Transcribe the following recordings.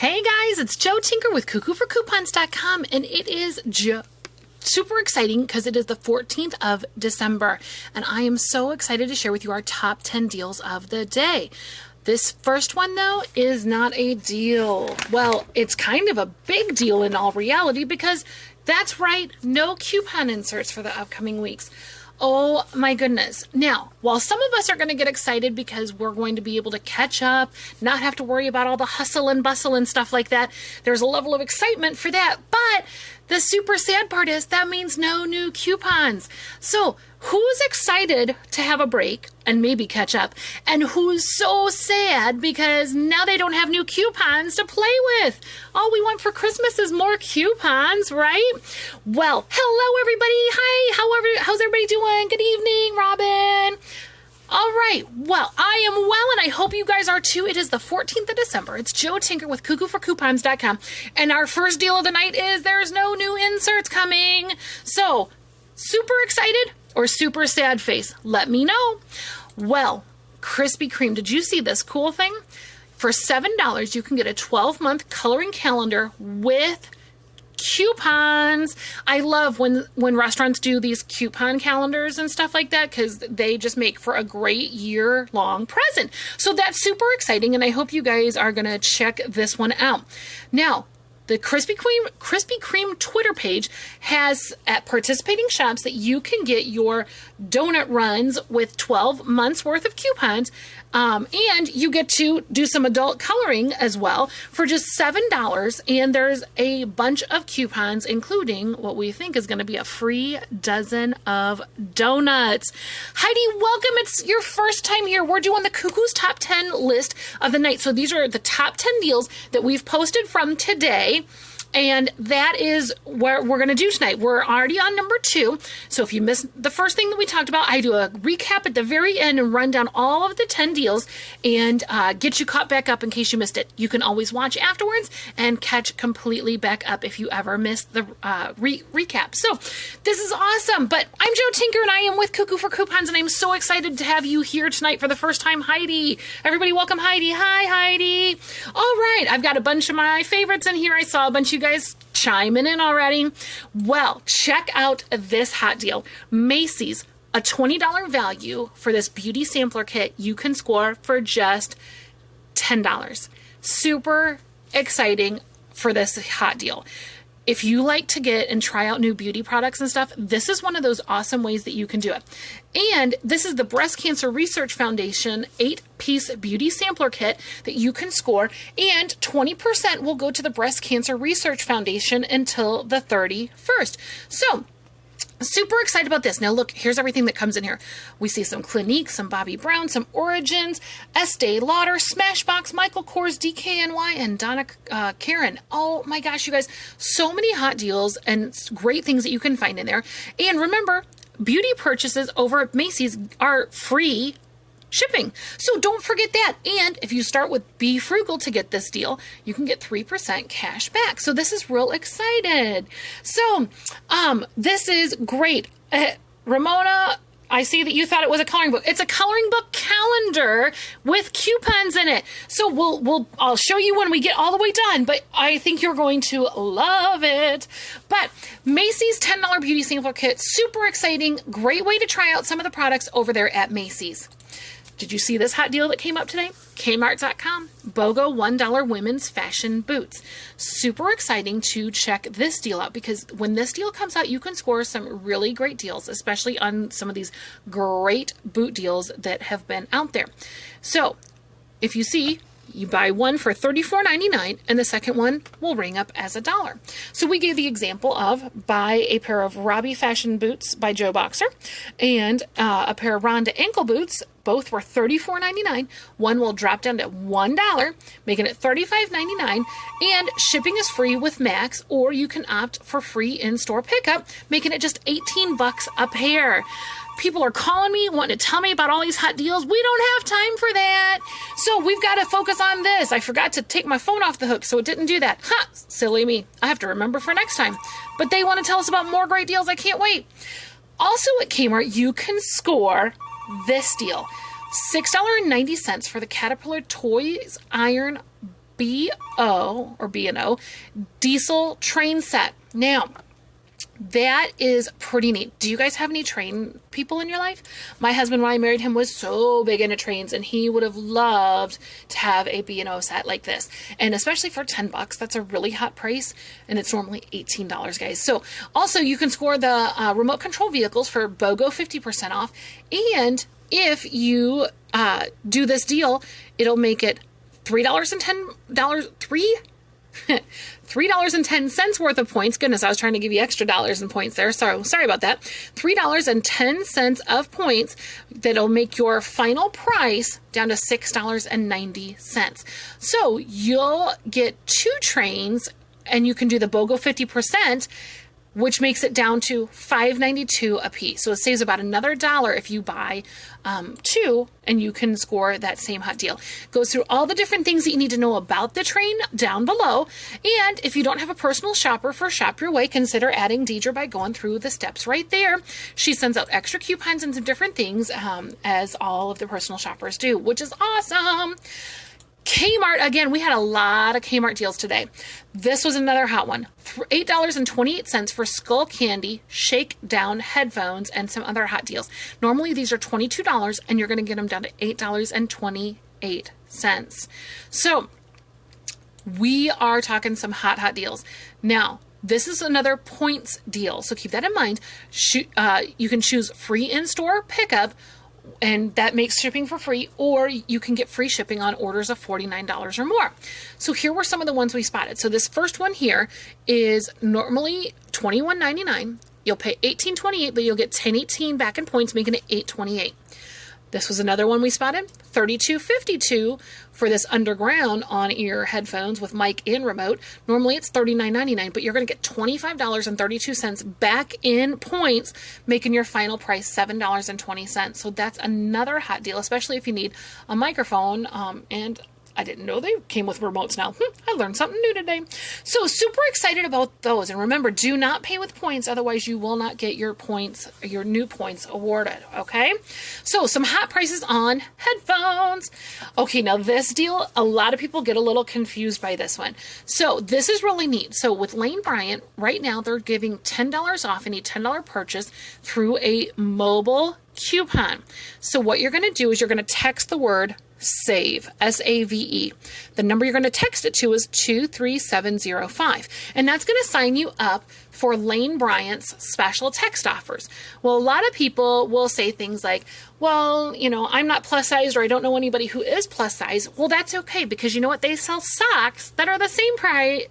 Hey guys, it's Joe Tinker with CuckooForCoupons.com, and it is super exciting because it is the 14th of December, and I am so excited to share with you our top 10 deals of the day. This first one, though, is not a deal. Well, it's kind of a big deal in all reality because that's right, no coupon inserts for the upcoming weeks. Oh my goodness. Now, while some of us are going to get excited because we're going to be able to catch up, not have to worry about all the hustle and bustle and stuff like that, there's a level of excitement for that. But the super sad part is that means no new coupons. So who's excited to have a break and maybe catch up? And who's so sad because now they don't have new coupons to play with? All we want for Christmas is more coupons, right? Well, hello everybody. Hi, how's everybody doing? Good evening, Robin. All right, well, I am well, and I hope you guys are too. It is the 14th of December. It's Joe Tinker with CuckooForCoupons.com, and our first deal of the night is there's no new inserts coming. So, super excited or super sad face? Let me know. Well, Krispy Kreme, did you see this cool thing? For $7, you can get a 12-month coloring calendar with coupons. I love when restaurants do these coupon calendars and stuff like that because they just make for a great year-long present. So that's super exciting, and I hope you guys are going to check this one out. Now, the Krispy Kreme Twitter page has at participating shops that you can get your donut runs with 12 months worth of coupons, and you get to do some adult coloring as well for just $7. And there's a bunch of coupons, including what we think is going to be a free dozen of donuts. Heidi, welcome. It's your first time here. We're doing the Cuckoo's Top 10 list of the night. So these are the top 10 deals that we've posted from today. And that is what we're going to do tonight. We're already on number 2. So if you missed the first thing that we talked about, I do a recap at the very end and run down all of the 10 deals and get you caught back up in case you missed it. You can always watch afterwards and catch completely back up if you ever missed the recap. So this is awesome. But I'm Joe Tinker, and I am with Cuckoo for Coupons, and I'm so excited to have you here tonight for the first time. Heidi. Everybody welcome Heidi. Hi, Heidi. All right. I've got a bunch of my favorites in here. I saw a bunch of you guys chiming in already. Well, check out this hot deal. Macy's, a $20 value for this beauty sampler kit you can score for just $10. Super exciting for this hot deal. If you like to get and try out new beauty products and stuff, this is one of those awesome ways that you can do it. And this is the Breast Cancer Research Foundation 8-piece beauty sampler kit that you can score, and 20% will go to the Breast Cancer Research Foundation until the 31st. So, super excited about this. Now look, here's everything that comes in here. We see some Clinique, some Bobbi Brown, some Origins, Estee Lauder, Smashbox, Michael Kors, DKNY, and Donna Karan. Oh my gosh, you guys, so many hot deals and great things that you can find in there. And remember, beauty purchases over at Macy's are free shipping. So don't forget that. And if you start with Be Frugal to get this deal, you can get 3% cash back. So this is real excited. So this is great. Ramona, I see that you thought it was a coloring book. It's a coloring book calendar with coupons in it. So I'll show you when we get all the way done, but I think you're going to love it. But Macy's $10 beauty sampler kit, super exciting. Great way to try out some of the products over there at Macy's. Did you see this hot deal that came up today? Kmart.com, BOGO $1 women's fashion boots. Super exciting to check this deal out because when this deal comes out, you can score some really great deals, especially on some of these great boot deals that have been out there. So if you see, you buy one for $34.99 and the second one will ring up as $1. So we gave the example of buy a pair of Robbie fashion boots by Joe Boxer and a pair of Rhonda ankle boots. Both were $34.99. One will drop down to $1, making it $35.99, and shipping is free with Max, or you can opt for free in-store pickup, making it just $18 a pair. People are calling me, wanting to tell me about all these hot deals. We don't have time for that. So we've got to focus on this. I forgot to take my phone off the hook, so it didn't do that. Ha! Silly me. I have to remember for next time. But they want to tell us about more great deals. I can't wait. Also at Kmart, you can score this deal. $6.90 for the Caterpillar Toys Iron B-O or B&O diesel train set. Now, that is pretty neat. Do you guys have any train people in your life? My husband, when I married him, was so big into trains, and he would have loved to have a B&O set like this. And especially for $10, that's a really hot price, and it's normally $18, guys. So also you can score the remote control vehicles for BOGO 50% off. And if you do this deal, it'll make it $3.10 worth of points. Goodness, I was trying to give you extra dollars and points there. Sorry about that. $3.10 of points that'll make your final price down to $6.90. So you'll get 2 trains, and you can do the BOGO 50%, which makes it down to $5.92 a piece. So it saves about another $1 if you buy 2, and you can score that same hot deal. Goes through all the different things that you need to know about the train down below. And if you don't have a personal shopper for Shop Your Way, consider adding Deidre by going through the steps right there. She sends out extra coupons and some different things, as all of the personal shoppers do, which is awesome. Kmart, again, we had a lot of Kmart deals today. This was another hot one. $8.28 for Skullcandy, Shakedown headphones, and some other hot deals. Normally these are $22, and you're going to get them down to $8.28. So we are talking some hot deals. Now, this is another points deal, so keep that in mind. You can choose free in-store pickup, and that makes shipping for free, or you can get free shipping on orders of $49 or more. So here were some of the ones we spotted. So this first one here is normally $21.99. You'll pay $18.28, but you'll get $10.18 back in points, making it $8.28. This was another one we spotted, $32.52 for this underground on-ear headphones with mic and remote. Normally it's $39.99, but you're going to get $25.32 back in points, making your final price $7.20. So that's another hot deal, especially if you need a microphone. And I didn't know they came with remotes now. I learned something new today. So super excited about those. And remember, do not pay with points. Otherwise, you will not get your points, your new points awarded. Okay. So some hot prices on headphones. Okay. Now this deal, a lot of people get a little confused by this one. So this is really neat. So with Lane Bryant right now, they're giving $10 off any $10 purchase through a mobile coupon. So what you're going to do is you're going to text the word SAVE, S-A-V-E. The number you're going to text it to is 23705. And that's going to sign you up for Lane Bryant's special text offers. Well, a lot of people will say things like, well, you know, I'm not plus size, or I don't know anybody who is plus size. Well, that's okay, because you know what? They sell socks that are the same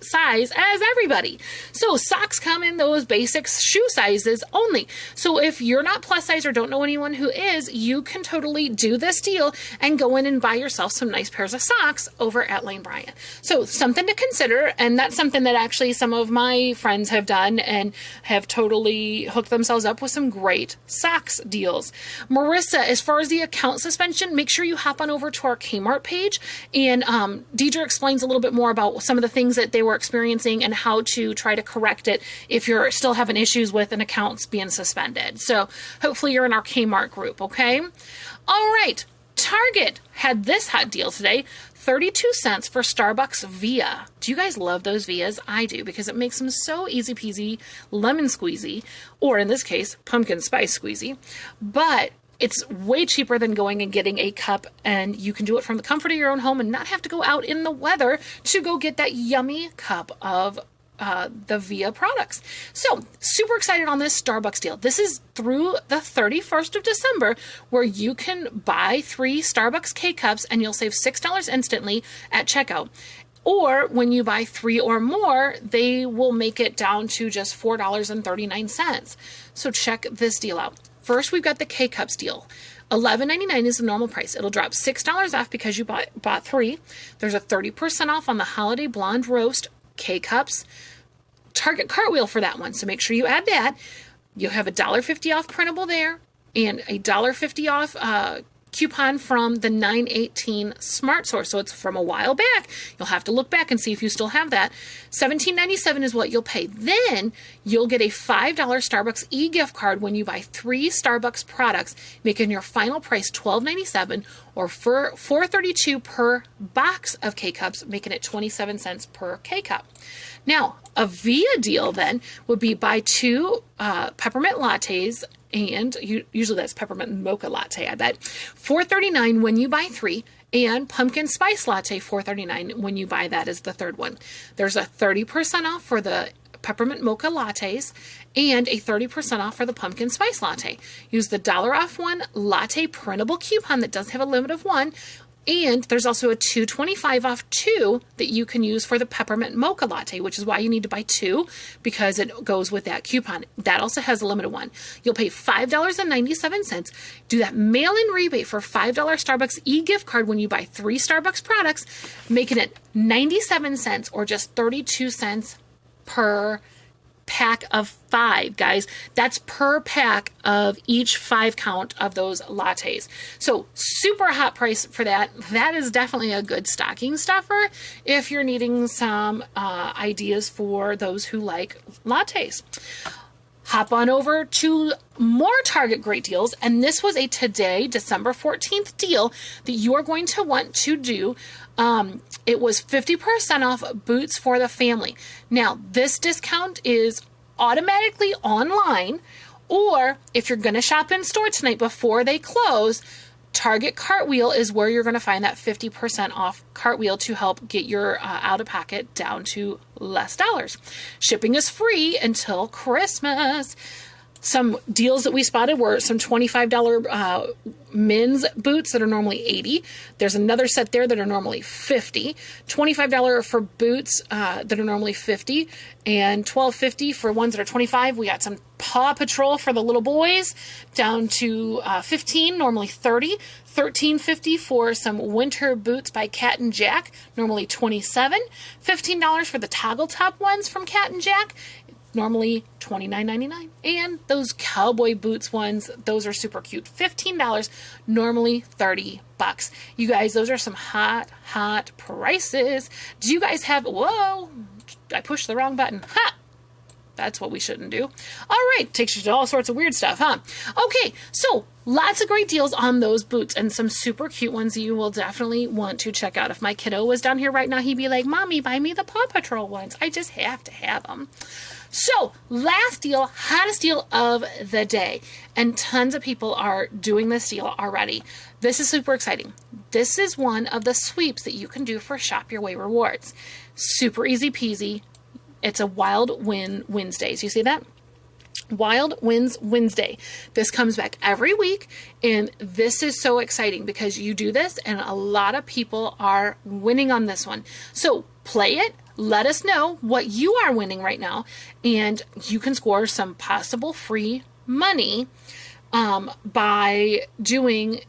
size as everybody. So socks come in those basic shoe sizes only. So if you're not plus size or don't know anyone who is, you can totally do this deal and go in and buy yourself some nice pairs of socks over at Lane Bryant. So something to consider, and that's something that actually some of my friends have done and have totally hooked themselves up with some great socks deals. Marissa, as far as the account suspension, make sure you hop on over to our Kmart page, and Deidre explains a little bit more about some of the things that they were experiencing and how to try to correct it if you're still having issues with an account being suspended. So hopefully you're in our Kmart group, okay? All right, Target had this hot deal today, 32 cents for Starbucks Via. Do you guys love those Vias? I do, because it makes them so easy peasy, lemon squeezy, or in this case, pumpkin spice squeezy. But it's way cheaper than going and getting a cup, and you can do it from the comfort of your own home and not have to go out in the weather to go get that yummy cup of the Via products. So super excited on this Starbucks deal. This is through the 31st of December, where you can buy 3 Starbucks K-Cups and you'll save $6 instantly at checkout. Or when you buy 3 or more, they will make it down to just $4.39. So check this deal out. First, we've got the K-Cups deal. $11.99 is the normal price. It'll drop $6 off because you bought 3. There's a 30% off on the Holiday Blonde Roast K-Cups. Target Cartwheel for that one, so make sure you add that. You'll have a $1.50 off printable there, and a $1.50 off coupon from the 9/18 Smart Source. So it's from a while back. You'll have to look back and see if you still have that. $17.97 is what you'll pay. Then you'll get a $5 Starbucks e-gift card when you buy 3 Starbucks products, making your final price $12.97 or for $4.32 per box of K-Cups, making it 27 cents per K-Cup. Now, a VIA deal then would be buy 2 peppermint lattes, and usually that's peppermint mocha latte, I bet, $4.39 when you buy 3, and pumpkin spice latte, $4.39 when you buy that as the third one. There's a 30% off for the peppermint mocha lattes and a 30% off for the pumpkin spice latte. Use the $1 latte printable coupon that does have a limit of 1. And there's also a $2.25 off 2 that you can use for the peppermint mocha latte, which is why you need to buy 2, because it goes with that coupon. That also has a limit of 1. You'll pay $5.97. Do that mail-in rebate for $5 Starbucks e-gift card when you buy 3 Starbucks products, making it 97 cents or just 32 cents per pack of 5, guys. That's per pack of each 5 count of those lattes. So super hot price for that. That is definitely a good stocking stuffer if you're needing some ideas for those who like lattes. Hop on over to more Target great deals, and this was a today, December 14th deal that you are going to want to do. It was 50% off boots for the family. Now, this discount is automatically online, or if you're going to shop in store tonight before they close, Target Cartwheel is where you're going to find that 50% off Cartwheel to help get your out-of-pocket down to less dollars. Shipping is free until Christmas. Some deals that we spotted were some $25 men's boots that are normally $80. There's another set there that are normally $50. $25 for boots that are normally $50, and $12.50 for ones that are $25. We got some Paw Patrol for the little boys down to $15, normally $30. $13.50 for some winter boots by Cat and Jack, normally $27. $15 for the toggle top ones from Cat and Jack, normally $29.99. And those cowboy boots ones, those are super cute. $15, normally $30. You guys, those are some hot prices. Do you guys have, whoa, I pushed the wrong button. Ha! That's what we shouldn't do. All right, takes you to all sorts of weird stuff, huh? Okay, so lots of great deals on those boots and some super cute ones you will definitely want to check out. If my kiddo was down here right now, he'd be like, Mommy, buy me the Paw Patrol ones. I just have to have them. So, last deal, hottest deal of the day. And tons of people are doing this deal already. This is super exciting. This is one of the sweeps that you can do for Shop Your Way rewards. Super easy peasy. It's a Wild Win Wednesdays. You see that? Wild Wins Wednesday. This comes back every week, and this is so exciting because you do this and a lot of people are winning on this one. So play it. Let us know what you are winning right now, and you can score some possible free money by doing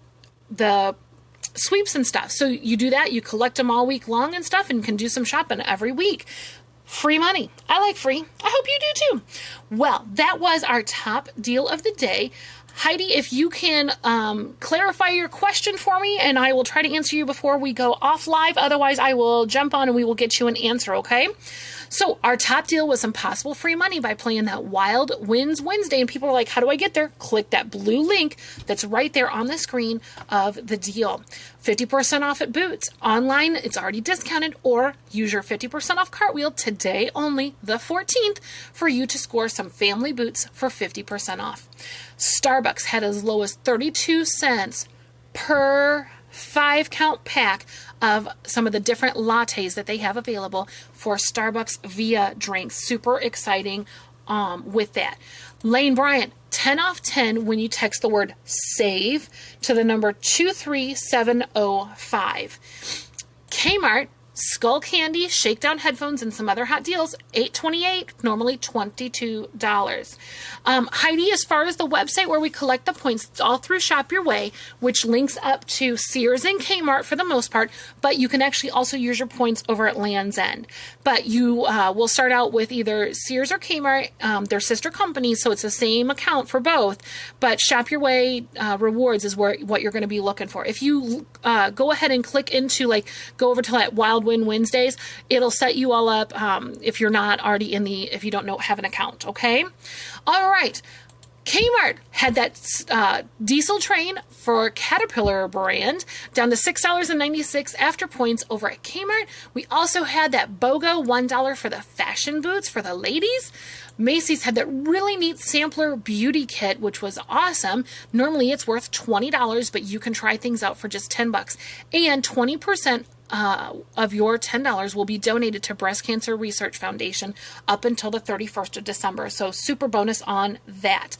the sweeps and stuff. So you do that, you collect them all week long and stuff, and can do some shopping every week. Free money. I like free. I hope you do too. Well, that was our top deal of the day. Heidi, if you can clarify your question for me, and I will try to answer you before we go off live. Otherwise, I will jump on and we will get you an answer, okay? So our top deal was some possible free money by playing that Wild Wins Wednesday. And people are like, how do I get there? Click that blue link that's right there on the screen of the deal. 50% off at Boots. Online, it's already discounted. Or use your 50% off Cartwheel today only, the 14th, for you to score some family boots for 50% off. Starbucks had as low as 32 cents per 5-count pack of some of the different lattes that they have available for Starbucks via drinks. Super exciting with that. Lane Bryant, 10 off 10 when you text the word SAVE to the number 23705. Kmart, Skullcandy, Shakedown headphones, and some other hot deals, $8.28, normally $22. Heidi, as far as the website where we collect the points, it's all through Shop Your Way, which links up to Sears and Kmart for the most part, but you can actually also use your points over at Land's End. But you will start out with either Sears or Kmart, they're sister companies, so it's the same account for both, but Shop Your Way rewards is what you're going to be looking for. If you go ahead and click into, like, go over to that Wild Win Wednesdays, it'll set you all up if you're not already if you don't have an account, okay? All right. Kmart had that diesel train for Caterpillar brand down to $6.96 after points over at Kmart. We also had that BOGO $1 for the fashion boots for the ladies. Macy's had that really neat sampler beauty kit, which was awesome. Normally it's worth $20, but you can try things out for just $10. And 20% of your $10 will be donated to Breast Cancer Research Foundation up until the 31st of December. So super bonus on that.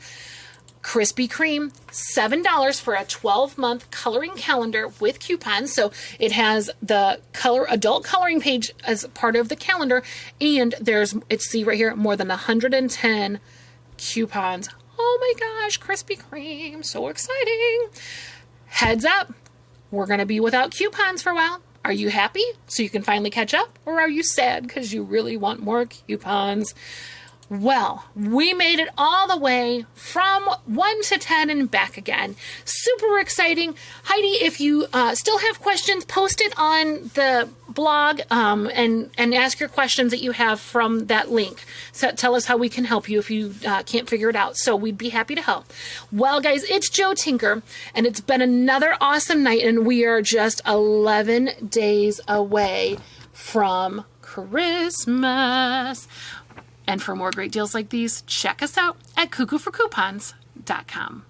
Krispy Kreme, $7 for a 12-month coloring calendar with coupons. So it has the adult coloring page as part of the calendar, and see right here, more than 110 coupons. Oh my gosh, Krispy Kreme, so exciting. Heads up, we're going to be without coupons for a while. Are you happy so you can finally catch up, or are you sad because you really want more coupons? Well, we made it all the way from 1 to 10 and back again. Super exciting. Heidi, if you still have questions, post it on the blog and ask your questions that you have from that link. So tell us how we can help you if you can't figure it out. So we'd be happy to help. Well, guys, it's Joe Tinker, and it's been another awesome night, and we are just 11 days away from Christmas. And for more great deals like these, check us out at cuckooforcoupons.com.